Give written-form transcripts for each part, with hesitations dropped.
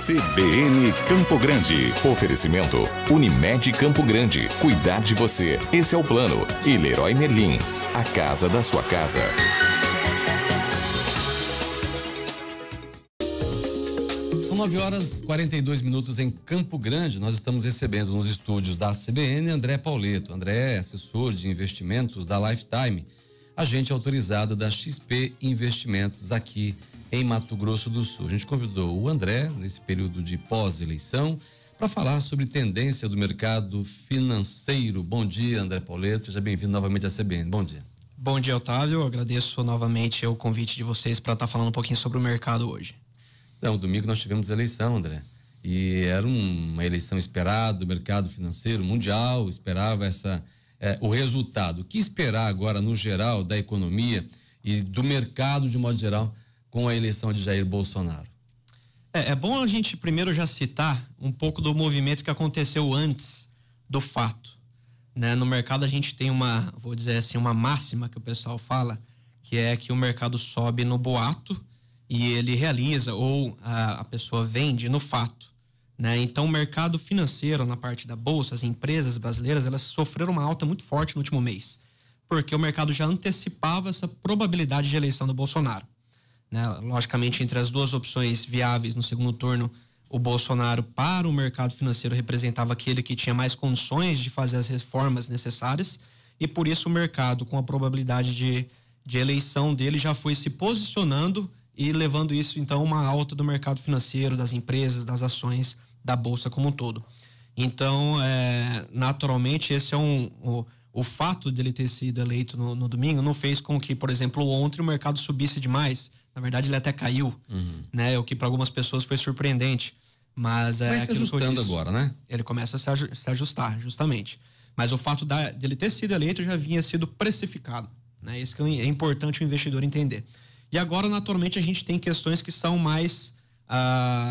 CBN Campo Grande. Oferecimento Unimed Campo Grande. Cuidar de você. Esse é o plano. E Leroy Merlin. A casa da sua casa. São 9h42 em Campo Grande. Nós estamos recebendo nos estúdios da CBN André Pauleto. André é assessor de investimentos da Lifetime, agente autorizada da XP Investimentos aqui em Mato Grosso do Sul. A gente convidou o André, nesse período de pós-eleição, para falar sobre tendência do mercado financeiro. Bom dia, André Pauleto. Seja bem-vindo novamente à CBN. Bom dia. Bom dia, Otávio. Eu agradeço novamente o convite de vocês para estar falando um pouquinho sobre o mercado hoje. Não, domingo nós tivemos eleição, André. E era uma eleição esperada, o mercado financeiro mundial esperava o resultado. O que esperar agora, no geral, da economia e do mercado de modo geral, com a eleição de Jair Bolsonaro? É bom a gente primeiro já citar um pouco do movimento que aconteceu antes do fato, né? No mercado a gente tem vou dizer assim, uma máxima que o pessoal fala, que é que o mercado sobe no boato e ele realiza, ou a pessoa vende no fato, né? Então o mercado financeiro, na parte da bolsa, as empresas brasileiras, elas sofreram uma alta muito forte no último mês, porque o mercado já antecipava essa probabilidade de eleição do Bolsonaro, né? Logicamente, entre as duas opções viáveis no segundo turno, o Bolsonaro, para o mercado financeiro, representava aquele que tinha mais condições de fazer as reformas necessárias, e por isso o mercado, com a probabilidade de eleição dele, já foi se posicionando e levando isso, então, uma alta do mercado financeiro, das empresas, das ações, da bolsa como um todo. Então, naturalmente, esse é o fato dele ter sido eleito no domingo não fez com que, por exemplo, ontem o mercado subisse demais. Na verdade, ele até caiu, né? O que para algumas pessoas foi surpreendente. Mas vai se ajustando agora, né? Ele começa a se ajustar, justamente. Mas o fato dele ter sido eleito já vinha sido precificado, né? Isso que é importante o investidor entender. E agora, naturalmente, a gente tem questões que são mais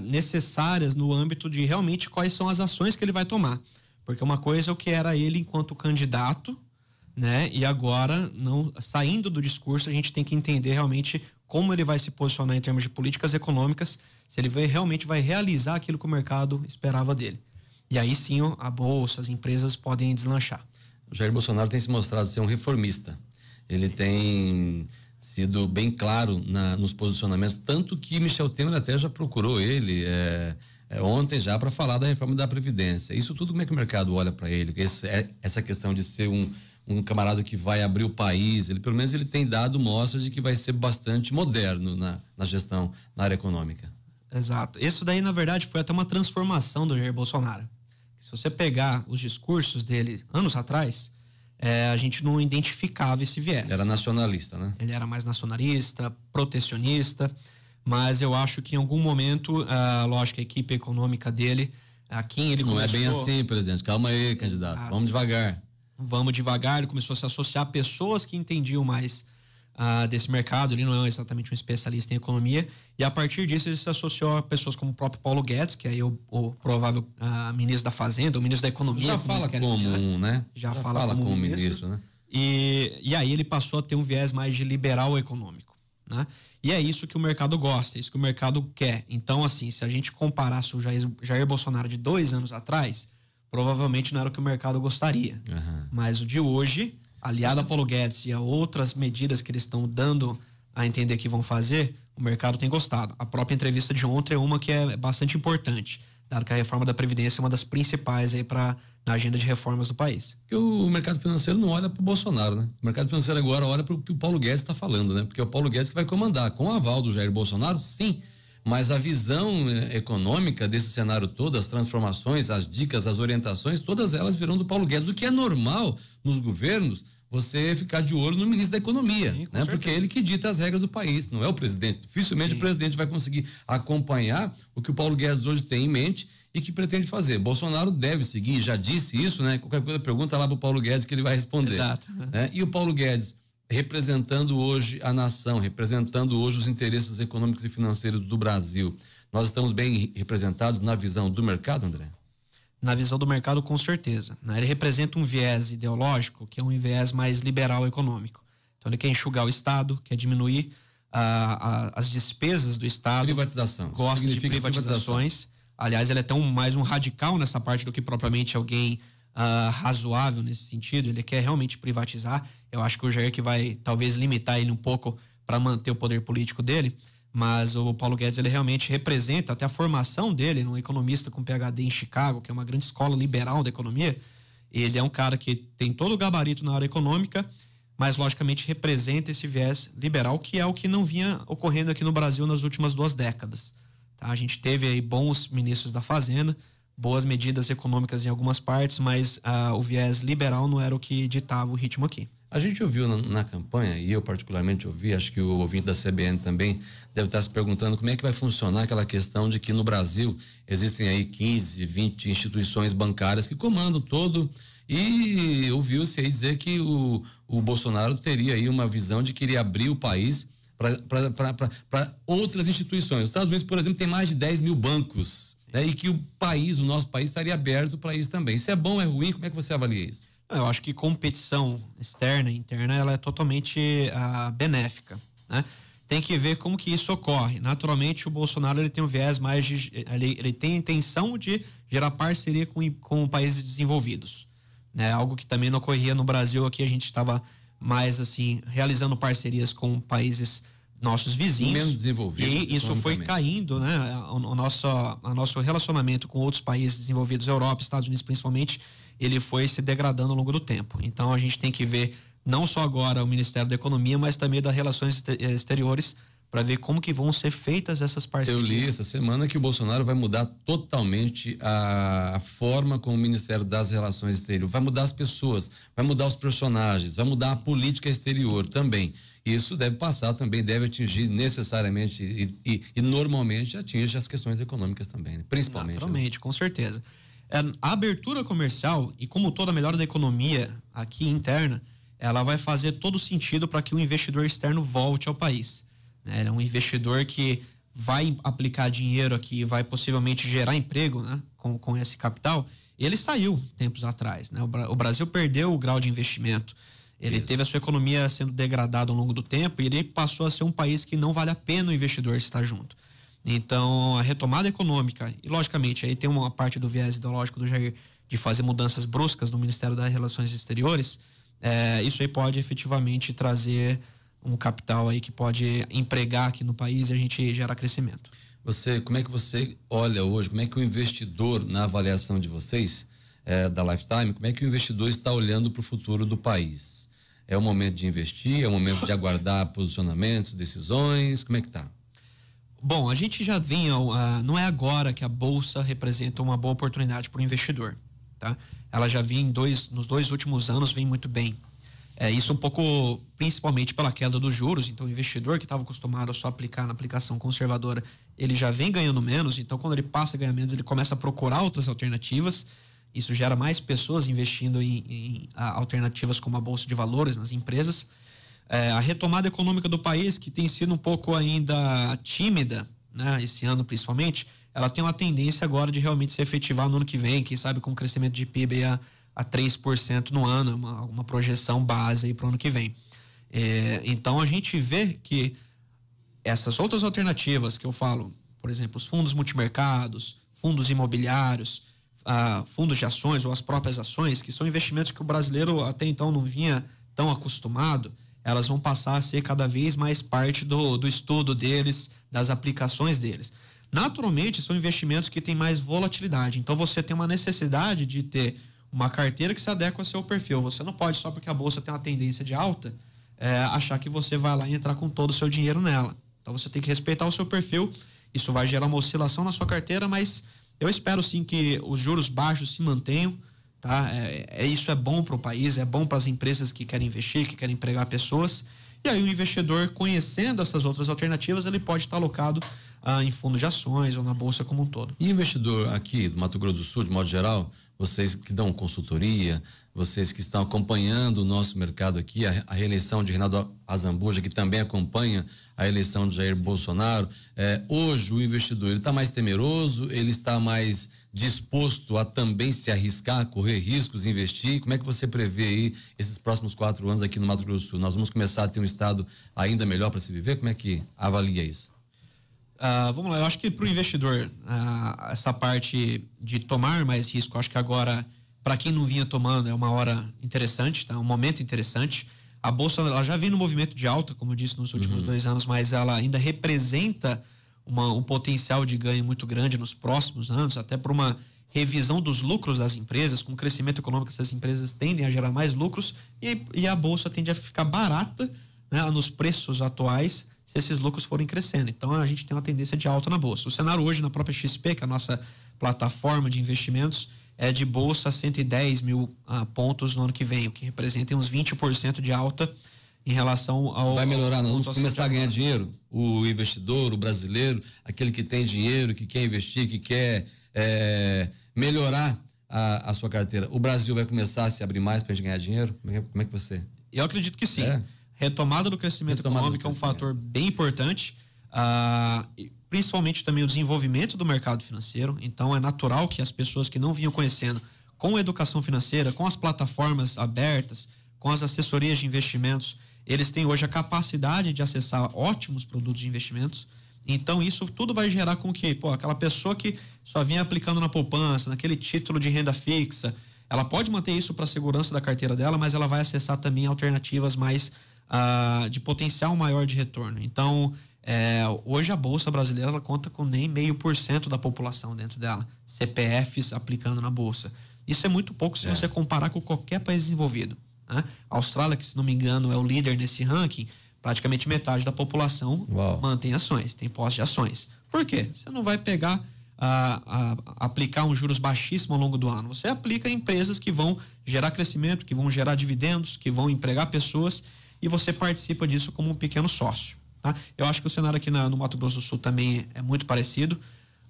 necessárias no âmbito de realmente quais são as ações que ele vai tomar. Porque uma coisa é o que era ele enquanto candidato, né? E agora, saindo do discurso, a gente tem que entender realmente como ele vai se posicionar em termos de políticas econômicas, se ele realmente vai realizar aquilo que o mercado esperava dele. E aí sim, a bolsa, as empresas podem deslanchar. O Jair Bolsonaro tem se mostrado ser um reformista. Ele tem sido bem claro nos posicionamentos, tanto que Michel Temer até já procurou ele ontem já para falar da reforma da Previdência. Isso tudo, como é que o mercado olha para ele? Essa questão de ser um camarada que vai abrir o país, pelo menos ele tem dado mostras de que vai ser bastante moderno na gestão, na área econômica. Exato. Isso daí, na verdade, foi até uma transformação do Jair Bolsonaro. Se você pegar os discursos dele anos atrás, a gente não identificava esse viés. Era nacionalista, né? Ele era mais nacionalista, protecionista, mas eu acho que em algum momento, lógico, a equipe econômica dele, a quem ele começou... Não é bem assim, presidente. Calma aí, candidato. Exato. Vamos devagar. Vamos devagar. Ele começou a se associar a pessoas que entendiam mais desse mercado. Ele não é exatamente um especialista em economia, e a partir disso ele se associou a pessoas como o próprio Paulo Guedes, que é o provável ministro da Fazenda, o ministro da Economia. Já fala como né? Já fala como ministro, né? E aí ele passou a ter um viés mais de liberal econômico, né? E é isso que o mercado gosta, é isso que o mercado quer. Então, assim, se a gente comparasse o Jair Bolsonaro de 2 anos atrás, provavelmente não era o que o mercado gostaria. Mas o de hoje, aliado a Paulo Guedes e a outras medidas que eles estão dando a entender que vão fazer, o mercado tem gostado. A própria entrevista de ontem é uma que é bastante importante, dado que a reforma da Previdência é uma das principais aí na agenda de reformas do país. Porque o mercado financeiro não olha para o Bolsonaro, né? O mercado financeiro agora olha para o que o Paulo Guedes está falando, né? Porque é o Paulo Guedes que vai comandar. Com o aval do Jair Bolsonaro, sim, mas a visão econômica desse cenário todo, as transformações, as dicas, as orientações, todas elas virão do Paulo Guedes. O que é normal nos governos, você ficar de olho no ministro da Economia, sim, né? Porque é ele que dita as regras do país, não é o presidente. Dificilmente o presidente vai conseguir acompanhar o que o Paulo Guedes hoje tem em mente e que pretende fazer. Bolsonaro deve seguir, já disse isso, né? Qualquer coisa pergunta lá pro Paulo Guedes que ele vai responder. Exato. Né? E o Paulo Guedes, representando hoje a nação, representando hoje os interesses econômicos e financeiros do Brasil, nós estamos bem representados na visão do mercado, André? Na visão do mercado, com certeza, né? Ele representa um viés ideológico, que é um viés mais liberal econômico. Então ele quer enxugar o Estado, quer diminuir as despesas do Estado. Privatização. Gosta de privatizações. Aliás, ele é tão mais um radical nessa parte do que propriamente alguém razoável nesse sentido. Ele quer realmente privatizar. Eu acho que o Jair que vai talvez limitar ele um pouco para manter o poder político dele, mas o Paulo Guedes ele realmente representa até a formação dele, um economista com PhD em Chicago, que é uma grande escola liberal da economia. Ele é um cara que tem todo o gabarito na área econômica, mas logicamente representa esse viés liberal, que é o que não vinha ocorrendo aqui no Brasil nas últimas 2 décadas. Tá? A gente teve aí bons ministros da Fazenda, boas medidas econômicas em algumas partes, mas o viés liberal não era o que ditava o ritmo aqui. A gente ouviu na campanha, e eu particularmente ouvi, acho que o ouvinte da CBN também deve estar se perguntando como é que vai funcionar aquela questão de que no Brasil existem aí 15, 20 instituições bancárias que comandam todo, e ouviu-se aí dizer que o Bolsonaro teria aí uma visão de que iria abrir o país para outras instituições. Os Estados Unidos, por exemplo, tem mais de 10 mil bancos, né? E que o nosso país estaria aberto para isso também. Isso é bom ou é ruim? Como é que você avalia isso? Eu acho que competição externa e interna ela é totalmente benéfica, né? Tem que ver como que isso ocorre. Naturalmente, o Bolsonaro ele tem um viés mais ele tem a intenção de gerar parceria com países desenvolvidos, né? Algo que também não ocorria no Brasil. Aqui a gente estava mais assim realizando parcerias com países nossos vizinhos, menos desenvolvidos, e isso foi caindo, né? O nosso relacionamento com outros países desenvolvidos, Europa, Estados Unidos principalmente, ele foi se degradando ao longo do tempo. Então a gente tem que ver não só agora o Ministério da Economia, mas também das Relações Exteriores, para ver como que vão ser feitas essas parcerias. Eu li essa semana que o Bolsonaro vai mudar totalmente a forma como o Ministério das Relações Exteriores, vai mudar as pessoas, vai mudar os personagens, vai mudar a política exterior também. Isso deve passar também, deve atingir necessariamente e normalmente atinge as questões econômicas também, né? Principalmente. Naturalmente, né? Com certeza. A abertura comercial e como toda a melhora da economia aqui interna, ela vai fazer todo sentido para que o investidor externo volte ao país. É um investidor que vai aplicar dinheiro aqui, vai possivelmente gerar emprego, né? Com esse capital. Ele saiu tempos atrás, né? O Brasil perdeu o grau de investimento. Ele teve a sua economia sendo degradada ao longo do tempo e ele passou a ser um país que não vale a pena o investidor estar junto. Então, a retomada econômica, e logicamente aí tem uma parte do viés ideológico do Jair de fazer mudanças bruscas no Ministério das Relações Exteriores, isso aí pode efetivamente trazer um capital aí que pode empregar aqui no país e a gente gerar crescimento. Como é que você olha hoje, como é que o investidor, na avaliação de vocês, da Lifetime, como é que o investidor está olhando para o futuro do país? É o momento de investir, é o momento de aguardar posicionamentos, decisões, como é que tá? Bom, a gente já vinha, não é agora que a Bolsa representa uma boa oportunidade para o investidor, tá? Ela já vinha nos 2 últimos anos, vem muito bem. Isso um pouco, principalmente pela queda dos juros, então o investidor que estava acostumado a só aplicar na aplicação conservadora, ele já vem ganhando menos, então quando ele passa a ganhar menos, ele começa a procurar outras alternativas. Isso gera mais pessoas investindo em alternativas como a Bolsa de Valores nas empresas. A retomada econômica do país, que tem sido um pouco ainda tímida, né, esse ano principalmente, ela tem uma tendência agora de realmente se efetivar no ano que vem, quem sabe com um crescimento de PIB a 3% no ano, uma projeção base aí para o ano que vem. Então a gente vê que essas outras alternativas que eu falo, por exemplo, os fundos multimercados, fundos imobiliários, fundos de ações ou as próprias ações, que são investimentos que o brasileiro até então não vinha tão acostumado, elas vão passar a ser cada vez mais parte do estudo deles, das aplicações deles. Naturalmente, são investimentos que têm mais volatilidade, então você tem uma necessidade de ter uma carteira que se adequa ao seu perfil. Você não pode, só porque a bolsa tem uma tendência de alta, achar que você vai lá e entrar com todo o seu dinheiro nela. Então você tem que respeitar o seu perfil, isso vai gerar uma oscilação na sua carteira, mas eu espero sim que os juros baixos se mantenham, tá? Isso é bom para o país, é bom para as empresas que querem investir, que querem empregar pessoas. E aí o investidor, conhecendo essas outras alternativas, ele pode estar alocado em fundos de ações ou na bolsa como um todo. E investidor aqui do Mato Grosso do Sul, de modo geral, vocês que dão consultoria, vocês que estão acompanhando o nosso mercado aqui, a reeleição de Renato Azambuja, que também acompanha a eleição de Jair Bolsonaro, hoje o investidor, ele está mais temeroso, ele está mais disposto a também se arriscar, correr riscos, investir? Como é que você prevê aí esses próximos 4 anos aqui no Mato Grosso do Sul? Nós vamos começar a ter um estado ainda melhor para se viver? Como é que avalia isso? Vamos lá, eu acho que para o investidor, essa parte de tomar mais risco, acho que agora, para quem não vinha tomando, é uma hora interessante, tá? Um momento interessante. A Bolsa, ela já vem no movimento de alta, como eu disse, nos últimos 2 anos, mas ela ainda representa um potencial de ganho muito grande nos próximos anos, até por uma revisão dos lucros das empresas. Com o crescimento econômico, essas empresas tendem a gerar mais lucros e a Bolsa tende a ficar barata, né, nos preços atuais, se esses lucros forem crescendo. Então a gente tem uma tendência de alta na Bolsa. O cenário hoje na própria XP, que é a nossa plataforma de investimentos, é de Bolsa 110 mil pontos no ano que vem, o que representa uns 20% de alta em relação ao... Vai melhorar, nós vamos começar a ganhar dinheiro. O investidor, o brasileiro, aquele que tem dinheiro, que quer investir, que quer melhorar a sua carteira. O Brasil vai começar a se abrir mais para a gente ganhar dinheiro? Como é que você... Eu acredito que sim. Retomada do crescimento econômico é um fator bem importante, principalmente também o desenvolvimento do mercado financeiro. Então é natural que as pessoas que não vinham conhecendo, com a educação financeira, com as plataformas abertas, com as assessorias de investimentos, eles têm hoje a capacidade de acessar ótimos produtos de investimentos. Então isso tudo vai gerar com que, aquela pessoa que só vinha aplicando na poupança, naquele título de renda fixa, ela pode manter isso para a segurança da carteira dela, mas ela vai acessar também alternativas mais de potencial maior de retorno. Então, hoje a Bolsa brasileira ela conta com nem 0,5% da população dentro dela, CPFs aplicando na Bolsa. Isso é muito pouco se você comparar com qualquer país desenvolvido, né? A Austrália, que se não me engano é o líder nesse ranking, praticamente metade da população mantém ações, tem posse de ações. Por quê? Você não vai pegar aplicar um juros baixíssimo ao longo do ano. Você aplica em empresas que vão gerar crescimento, que vão gerar dividendos, que vão empregar pessoas, e você participa disso como um pequeno sócio, tá? Eu acho que o cenário aqui no Mato Grosso do Sul também é muito parecido.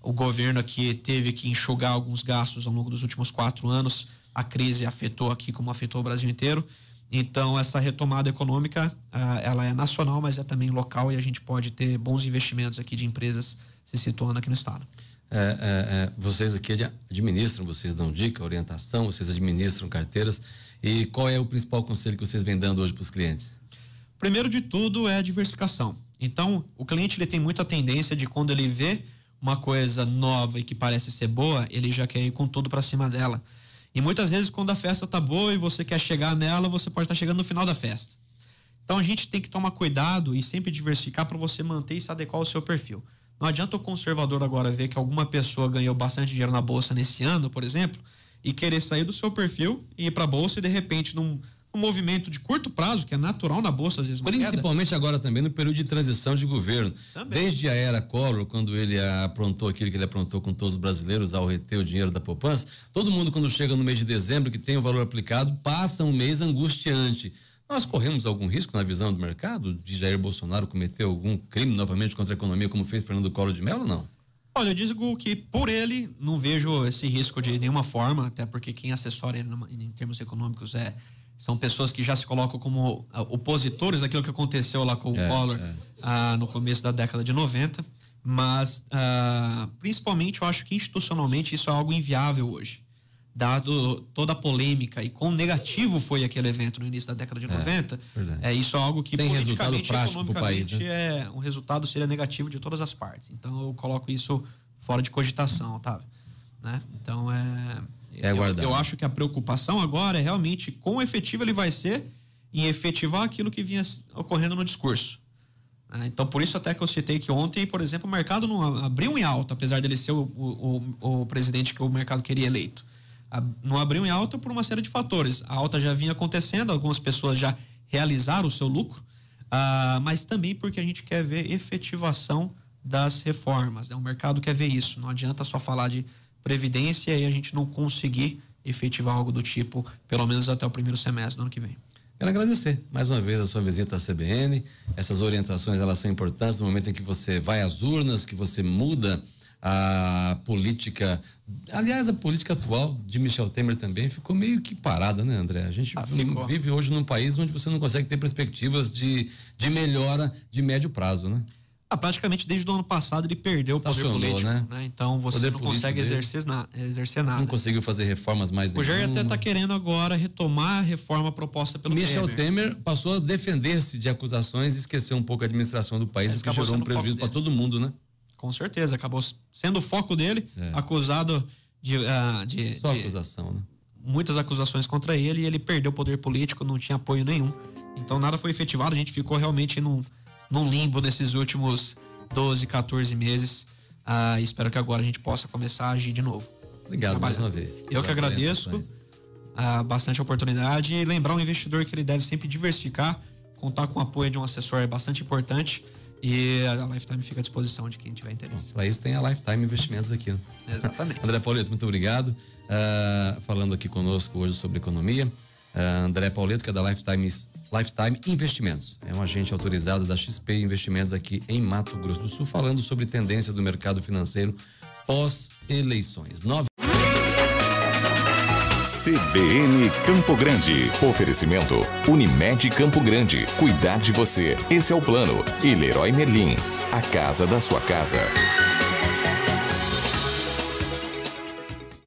O governo aqui teve que enxugar alguns gastos ao longo dos últimos 4 anos. A crise afetou aqui como afetou o Brasil inteiro. Então essa retomada econômica, ela é nacional, mas é também local, e a gente pode ter bons investimentos aqui de empresas se situando aqui no estado. Vocês aqui administram, vocês dão dica, orientação, vocês administram carteiras. E qual é o principal conselho que vocês vêm dando hoje para os clientes? Primeiro de tudo é a diversificação. Então, o cliente ele tem muita tendência de, quando ele vê uma coisa nova e que parece ser boa, ele já quer ir com tudo para cima dela. E muitas vezes, quando a festa tá boa e você quer chegar nela, você pode estar chegando no final da festa. Então, a gente tem que tomar cuidado e sempre diversificar para você manter e se adequar ao seu perfil. Não adianta o conservador agora ver que alguma pessoa ganhou bastante dinheiro na bolsa nesse ano, por exemplo, e querer sair do seu perfil e ir para a bolsa e, de repente, num movimento de curto prazo, que é natural na bolsa, às vezes principalmente agora também no período de transição de governo. Desde a era Collor, quando ele aprontou aquilo que ele aprontou com todos os brasileiros ao reter o dinheiro da poupança, todo mundo, quando chega no mês de dezembro, que tem o valor aplicado, passa um mês angustiante. Nós corremos algum risco na visão do mercado de Jair Bolsonaro cometer algum crime novamente contra a economia, como fez Fernando Collor de Mello, ou não? Olha, eu digo que por ele não vejo esse risco de nenhuma forma, até porque quem assessora ele em termos econômicos são pessoas que já se colocam como opositores daquilo que aconteceu lá com o Collor no começo da década de 90, mas principalmente eu acho que institucionalmente isso é algo inviável hoje, dado toda a polêmica e quão negativo foi aquele evento no início da década de 90. Isso é algo que tem resultado prático para o país, né? O resultado seria negativo de todas as partes. Então eu coloco isso fora de cogitação, Otávio, né? Então eu acho que a preocupação agora é realmente quão efetivo ele vai ser em efetivar aquilo que vinha ocorrendo no discurso. Então, por isso até que eu citei que ontem, por exemplo, o mercado não abriu em alta, apesar dele ser o presidente que o mercado queria eleito. Não abriu em alta por uma série de fatores. A alta já vinha acontecendo, algumas pessoas já realizaram o seu lucro, mas também porque a gente quer ver efetivação das reformas. O mercado quer ver isso. Não adianta só falar de previdência e a gente não conseguir efetivar algo do tipo, pelo menos até o primeiro semestre do ano que vem. Quero agradecer mais uma vez a sua visita à CBN. Essas orientações, elas são importantes no momento em que você vai às urnas, que você muda a política. Aliás, a política atual de Michel Temer também ficou meio que parada, né, André? A gente vive hoje num país onde você não consegue ter perspectivas de melhora de médio prazo, né? Praticamente desde o ano passado ele perdeu o poder político, né? Então você não consegue exercer nada. Não conseguiu fazer reformas mais nenhuma. O Jair até está querendo agora retomar a reforma proposta pelo Michel Temer passou a defender-se de acusações e esqueceu um pouco a administração do país, o que gerou um prejuízo para todo mundo, né? Com certeza, acabou sendo o foco dele, acusado de acusação, né? Muitas acusações contra ele, e ele perdeu o poder político, não tinha apoio nenhum. Então nada foi efetivado, a gente ficou realmente num limbo nesses últimos 12, 14 meses. Espero que agora a gente possa começar a agir de novo. Obrigado mais uma vez. Eu que agradeço bastante a oportunidade, e lembrar o investidor que ele deve sempre diversificar, contar com o apoio de um assessor é bastante importante, e a Lifetime fica à disposição de quem tiver interesse. Para isso tem a Lifetime Investimentos aqui, né? Exatamente. André Pauleto, muito obrigado. Falando aqui conosco hoje sobre economia, André Pauleto, que é da Lifetime Investimentos, é um agente autorizado da XP Investimentos aqui em Mato Grosso do Sul, falando sobre tendência do mercado financeiro pós-eleições. CBN Campo Grande. Oferecimento Unimed Campo Grande. Cuidar de você. Esse é o plano. E Leroy Merlin. A casa da sua casa.